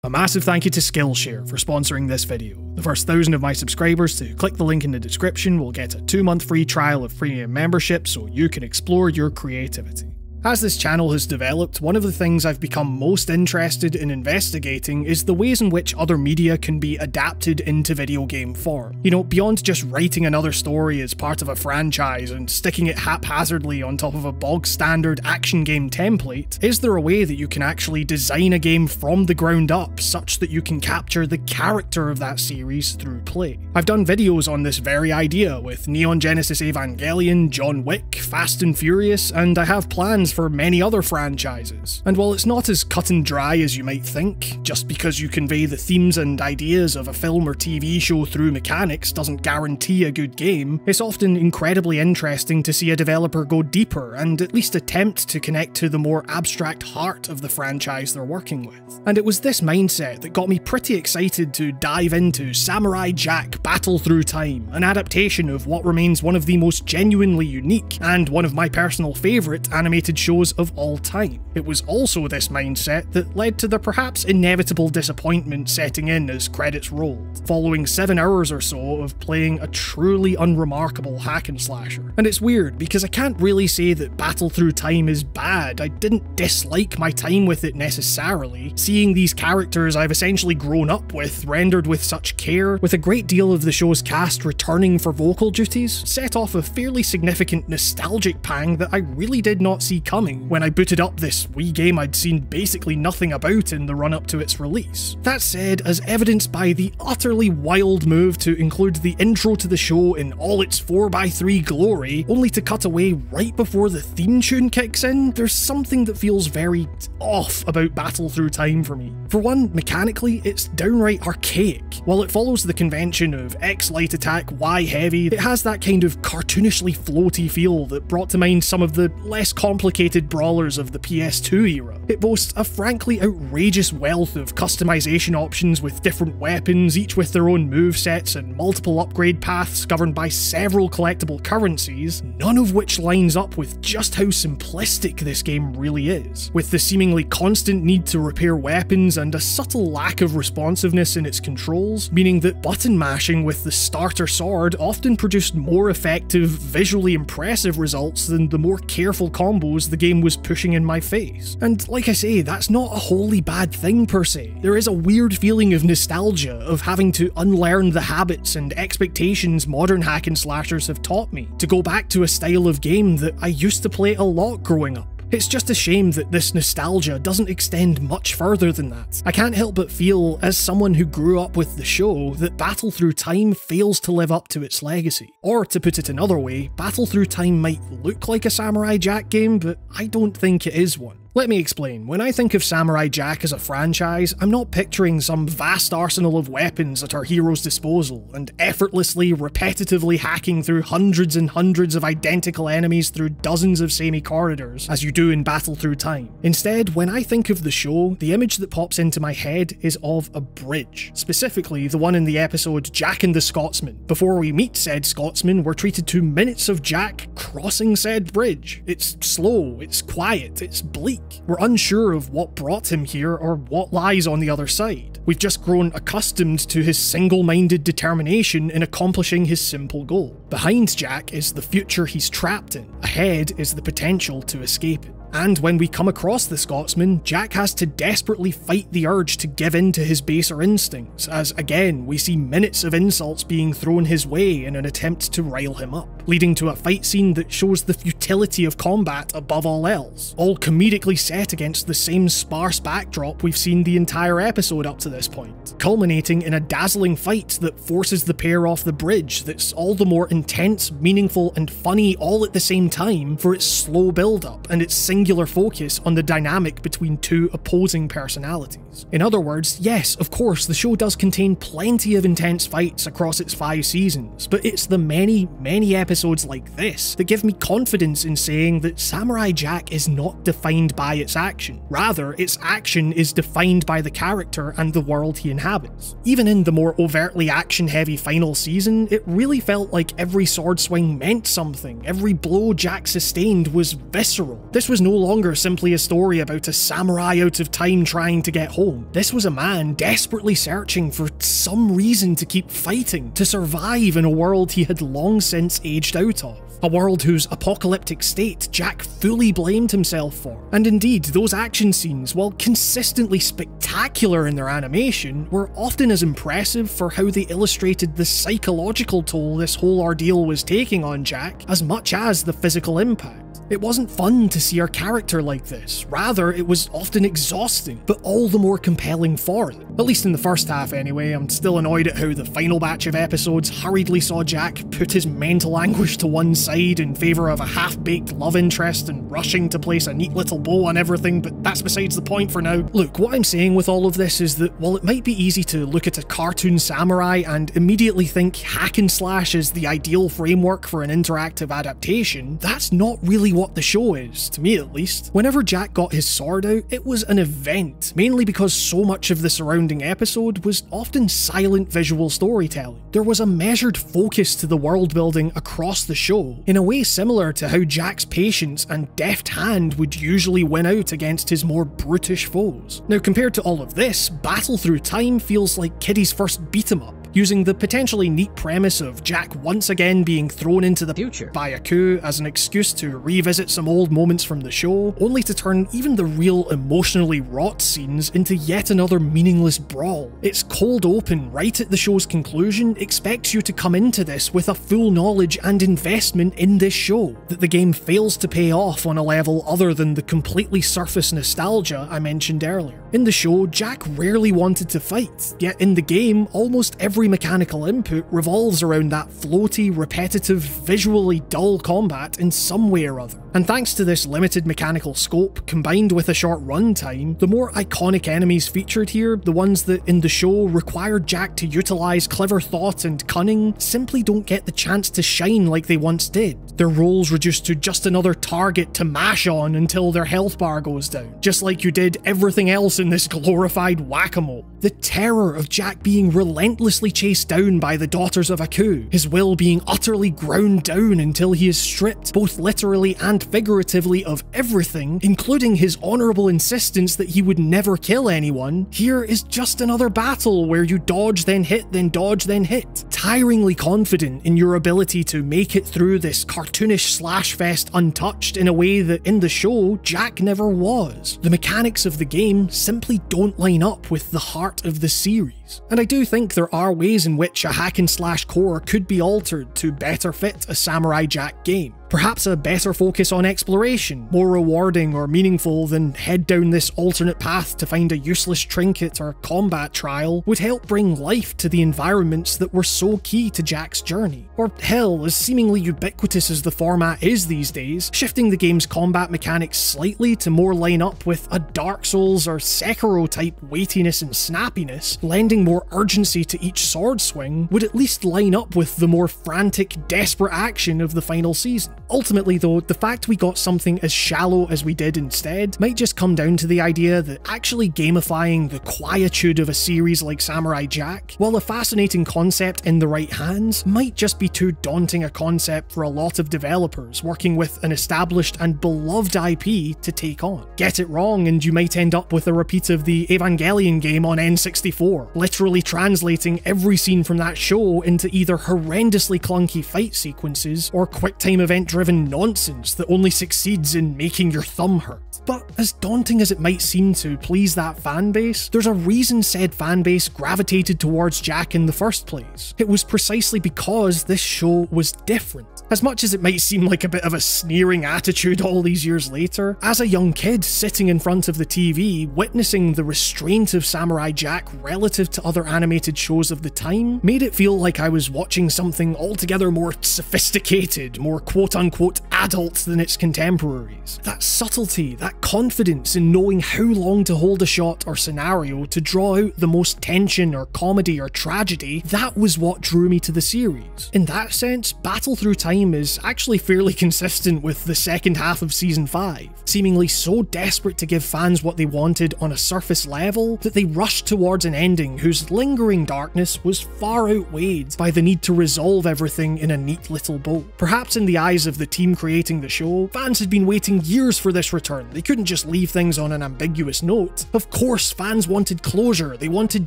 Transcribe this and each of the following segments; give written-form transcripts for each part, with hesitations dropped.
A massive thank you to Skillshare for sponsoring this video. The first 1,000 of my subscribers to click the link in the description will get a 2-month free trial of premium membership so you can explore your creativity. As this channel has developed, one of the things I've become most interested in investigating is the ways in which other media can be adapted into video game form. You know, beyond just writing another story as part of a franchise and sticking it haphazardly on top of a bog-standard action game template, is there a way that you can actually design a game from the ground up such that you can capture the character of that series through play? I've done videos on this very idea with Neon Genesis Evangelion, John Wick, Fast and Furious, and I have plans for many other franchises. And while it's not as cut and dry as you might think, just because you convey the themes and ideas of a film or TV show through mechanics doesn't guarantee a good game, it's often incredibly interesting to see a developer go deeper and at least attempt to connect to the more abstract heart of the franchise they're working with. And it was this mindset that got me pretty excited to dive into Samurai Jack Battle Through Time, an adaptation of what remains one of the most genuinely unique and one of my personal favourite animated shows of all time. It was also this mindset that led to the perhaps inevitable disappointment setting in as credits rolled, following 7 hours or so of playing a truly unremarkable hack and slasher. And it's weird because I can't really say that Battle Through Time is bad. I didn't dislike my time with it necessarily. Seeing these characters I've essentially grown up with rendered with such care, with a great deal of the show's cast returning for vocal duties, set off a fairly significant nostalgic pang that I really did not see coming when I booted up this Wii game I'd seen basically nothing about in the run-up to its release. That said, as evidenced by the utterly wild move to include the intro to the show in all its 4x3 glory, only to cut away right before the theme tune kicks in, there's something that feels very off about Battle Through Time for me. For one, mechanically, it's downright archaic. While it follows the convention of X light attack, Y heavy, it has that kind of cartoonishly floaty feel that brought to mind some of the less complicated brawlers of the PS2 era. It boasts a frankly outrageous wealth of customization options with different weapons, each with their own movesets and multiple upgrade paths governed by several collectible currencies, none of which lines up with just how simplistic this game really is, with the seemingly constant need to repair weapons and a subtle lack of responsiveness in its controls, meaning that button mashing with the starter sword often produced more effective, visually impressive results than the more careful combos the game was pushing in my face. And like I say, that's not a wholly bad thing per se. There is a weird feeling of nostalgia of having to unlearn the habits and expectations modern hack and slashers have taught me, to go back to a style of game that I used to play a lot growing up. It's just a shame that this nostalgia doesn't extend much further than that. I can't help but feel, as someone who grew up with the show, that Battle Through Time fails to live up to its legacy. Or, to put it another way, Battle Through Time might look like a Samurai Jack game, but I don't think it is one. Let me explain. When I think of Samurai Jack as a franchise, I'm not picturing some vast arsenal of weapons at our hero's disposal, and effortlessly, repetitively hacking through hundreds and hundreds of identical enemies through dozens of samey corridors, as you do in Battle Through Time. Instead, when I think of the show, the image that pops into my head is of a bridge, specifically the one in the episode Jack and the Scotsman. Before we meet said Scotsman, we're treated to minutes of Jack crossing said bridge. It's slow, it's quiet, it's bleak. We're unsure of what brought him here or what lies on the other side. We've just grown accustomed to his single-minded determination in accomplishing his simple goal. Behind Jack is the future he's trapped in. Ahead is the potential to escape it. And when we come across the Scotsman, Jack has to desperately fight the urge to give in to his baser instincts, as again we see minutes of insults being thrown his way in an attempt to rile him up, leading to a fight scene that shows the futility of combat above all else, all comedically set against the same sparse backdrop we've seen the entire episode up to this point, culminating in a dazzling fight that forces the pair off the bridge that's all the more intense, meaningful and funny all at the same time for its slow build-up and its singular focus on the dynamic between two opposing personalities. In other words, yes, of course, the show does contain plenty of intense fights across its 5 seasons, but it's the many episodes episodes like this that give me confidence in saying that Samurai Jack is not defined by its action. Rather, its action is defined by the character and the world he inhabits. Even in the more overtly action-heavy final season, it really felt like every sword swing meant something. Every blow Jack sustained was visceral. This was no longer simply a story about a samurai out of time trying to get home. This was a man desperately searching for some reason to keep fighting, to survive in a world he had long since aged out of. A world whose apocalyptic state Jack fully blamed himself for. And indeed, those action scenes, while consistently spectacular in their animation, were often as impressive for how they illustrated the psychological toll this whole ordeal was taking on Jack, as much as the physical impact. It wasn't fun to see our character like this, rather it was often exhausting, but all the more compelling for it. At least in the first half anyway. I'm still annoyed at how the final batch of episodes hurriedly saw Jack put his mental anguish to one side in favour of a half-baked love interest and rushing to place a neat little bow on everything, but that's besides the point for now. Look, what I'm saying with all of this is that while it might be easy to look at a cartoon samurai and immediately think hack and slash is the ideal framework for an interactive adaptation, that's not really what the show is, to me at least. Whenever Jack got his sword out, it was an event, mainly because so much of the surrounding episode was often silent visual storytelling. There was a measured focus to the world building across the show, in a way similar to how Jack's patience and deft hand would usually win out against his more brutish foes. Now, compared to all of this, Battle Through Time feels like Kiddy's first beat-em-up, using the potentially neat premise of Jack once again being thrown into the future by a coup as an excuse to revisit some old moments from the show, only to turn even the real emotionally wrought scenes into yet another meaningless brawl. Its cold open right at the show's conclusion expects you to come into this with a full knowledge and investment in this show that the game fails to pay off on a level other than the completely surface nostalgia I mentioned earlier. In the show, Jack rarely wanted to fight, yet in the game, almost every mechanical input revolves around that floaty, repetitive, visually dull combat in some way or other. And thanks to this limited mechanical scope, combined with a short runtime, the more iconic enemies featured here, the ones that in the show required Jack to utilise clever thought and cunning, simply don't get the chance to shine like they once did. Their roles reduced to just another target to mash on until their health bar goes down, just like you did everything else in this glorified whack-a-mole. The terror of Jack being relentlessly chased down by the daughters of Aku, his will being utterly ground down until he is stripped, both literally and figuratively, of everything, including his honourable insistence that he would never kill anyone, here is just another battle where you dodge then hit then dodge then hit, tiringly confident in your ability to make it through this cartoonish slash fest untouched in a way that in the show Jack never was. The mechanics of the game simply don't line up with the heart of the series. And I do think there are ways in which a hack and slash core could be altered to better fit a Samurai Jack game. Perhaps a better focus on exploration, more rewarding or meaningful than head down this alternate path to find a useless trinket or combat trial, would help bring life to the environments that were so key to Jack's journey. Or hell, as seemingly ubiquitous as the format is these days, shifting the game's combat mechanics slightly to more line up with a Dark Souls or Sekiro type weightiness and snappiness, lending more urgency to each sword swing, would at least line up with the more frantic, desperate action of the final season. Ultimately though, the fact we got something as shallow as we did instead might just come down to the idea that actually gamifying the quietude of a series like Samurai Jack, while a fascinating concept in the right hands, might just be too daunting a concept for a lot of developers working with an established and beloved IP to take on. Get it wrong and you might end up with a repeat of the Evangelion game on N64, literally translating every scene from that show into either horrendously clunky fight sequences or quick-time event-driven nonsense that only succeeds in making your thumb hurt. But as daunting as it might seem to please that fanbase, there's a reason said fanbase gravitated towards Jack in the first place. It was precisely because this show was different. As much as it might seem like a bit of a sneering attitude all these years later, as a young kid sitting in front of the TV, witnessing the restraint of Samurai Jack relative to other animated shows of the time, made it feel like I was watching something altogether more sophisticated, more quote-unquote adult than its contemporaries. That subtlety, that confidence in knowing how long to hold a shot or scenario to draw out the most tension or comedy or tragedy, that was what drew me to the series. In that sense, Battle Through Time is actually fairly consistent with the second half of Season 5, seemingly so desperate to give fans what they wanted on a surface level that they rushed towards an ending whose lingering darkness was far outweighed by the need to resolve everything in a neat little bow. Perhaps in the eyes of the team creating the show, fans had been waiting years for this return. They couldn't just leave things on an ambiguous note. Of course, fans wanted closure. They wanted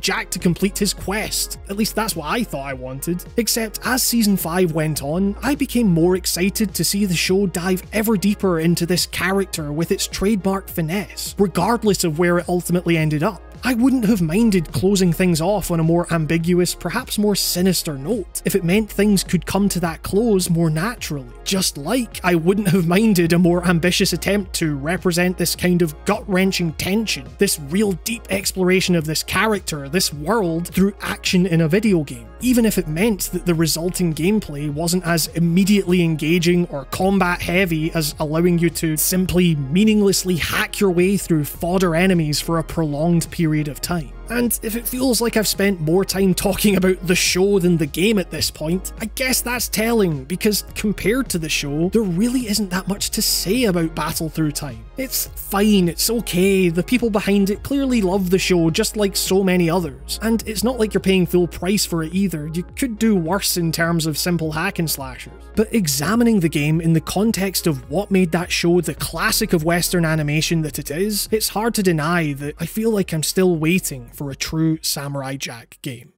Jack to complete his quest. At least that's what I thought I wanted. Except as Season 5 went on, I became more excited to see the show dive ever deeper into this character with its trademark finesse, regardless of where it ultimately ended up. I wouldn't have minded closing things off on a more ambiguous, perhaps more sinister note, if it meant things could come to that close more naturally. Just like I wouldn't have minded a more ambitious attempt to represent this kind of gut-wrenching tension, this real deep exploration of this character, this world, through action in a video game, even if it meant that the resulting gameplay wasn't as immediately engaging or combat-heavy as allowing you to simply meaninglessly hack your way through fodder enemies for a prolonged period of time. And if it feels like I've spent more time talking about the show than the game at this point, I guess that's telling, because compared to the show, there really isn't that much to say about Battle Through Time. It's fine, it's okay, the people behind it clearly love the show just like so many others, and it's not like you're paying full price for it either. You could do worse in terms of simple hack and slashers. But examining the game in the context of what made that show the classic of Western animation that it is, it's hard to deny that I feel like I'm still waiting for a true Samurai Jack game.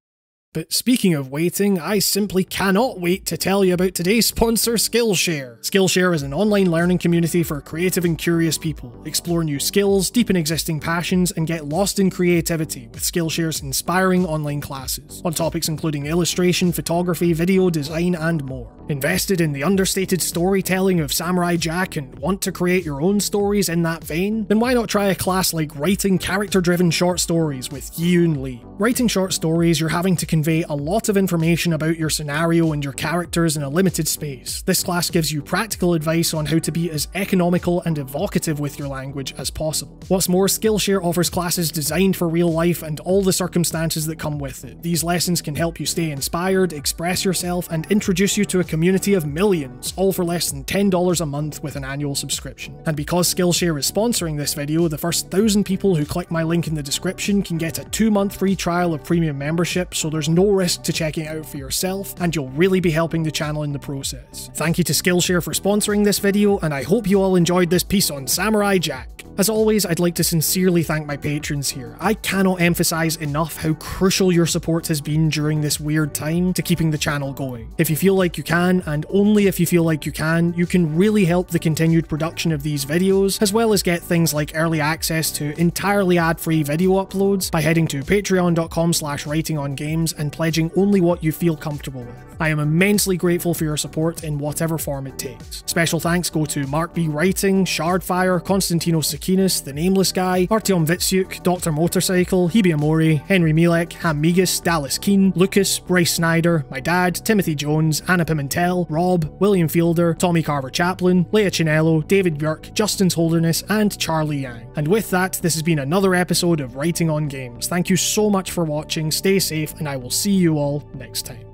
But speaking of waiting, I simply cannot wait to tell you about today's sponsor, Skillshare. Skillshare is an online learning community for creative and curious people. Explore new skills, deepen existing passions, and get lost in creativity with Skillshare's inspiring online classes, on topics including illustration, photography, video design, and more. Invested in the understated storytelling of Samurai Jack and want to create your own stories in that vein? Then why not try a class like Writing Character-Driven Short Stories with Yoon Lee. Writing short stories, you're having to convey a lot of information about your scenario and your characters in a limited space. This class gives you practical advice on how to be as economical and evocative with your language as possible. What's more, Skillshare offers classes designed for real life and all the circumstances that come with it. These lessons can help you stay inspired, express yourself, and introduce you to a community of millions, all for less than $10 a month with an annual subscription. And because Skillshare is sponsoring this video, the first 1,000 people who click my link in the description can get a 2-month free trial of premium membership, so there's no risk to checking it out for yourself, and you'll really be helping the channel in the process. Thank you to Skillshare for sponsoring this video, and I hope you all enjoyed this piece on Samurai Jack. As always, I'd like to sincerely thank my patrons here. I cannot emphasize enough how crucial your support has been during this weird time to keeping the channel going. If you feel like you can, and only if you feel like you can really help the continued production of these videos, as well as get things like early access to entirely ad-free video uploads by heading to patreon.com/writingongames and pledging only what you feel comfortable with. I am immensely grateful for your support in whatever form it takes. Special thanks go to Mark B. Writing, Shardfire, Konstantinos Sakinis, The Nameless Guy, Artyom Vitsyuk, Dr. Motorcycle, Hibi Amori, Henry Milek, Ham Migas, Dallas Keen, Lucas, Bryce Snyder, my dad, Timothy Jones, Anna Pimentel, Rob, William Fielder, Tommy Carver Chaplin, Leah Chinello, David Björk, Justin's Holderness, and Charlie Yang. And with that, this has been another episode of Writing on Games. Thank you so much for watching, stay safe, and I will see you all next time.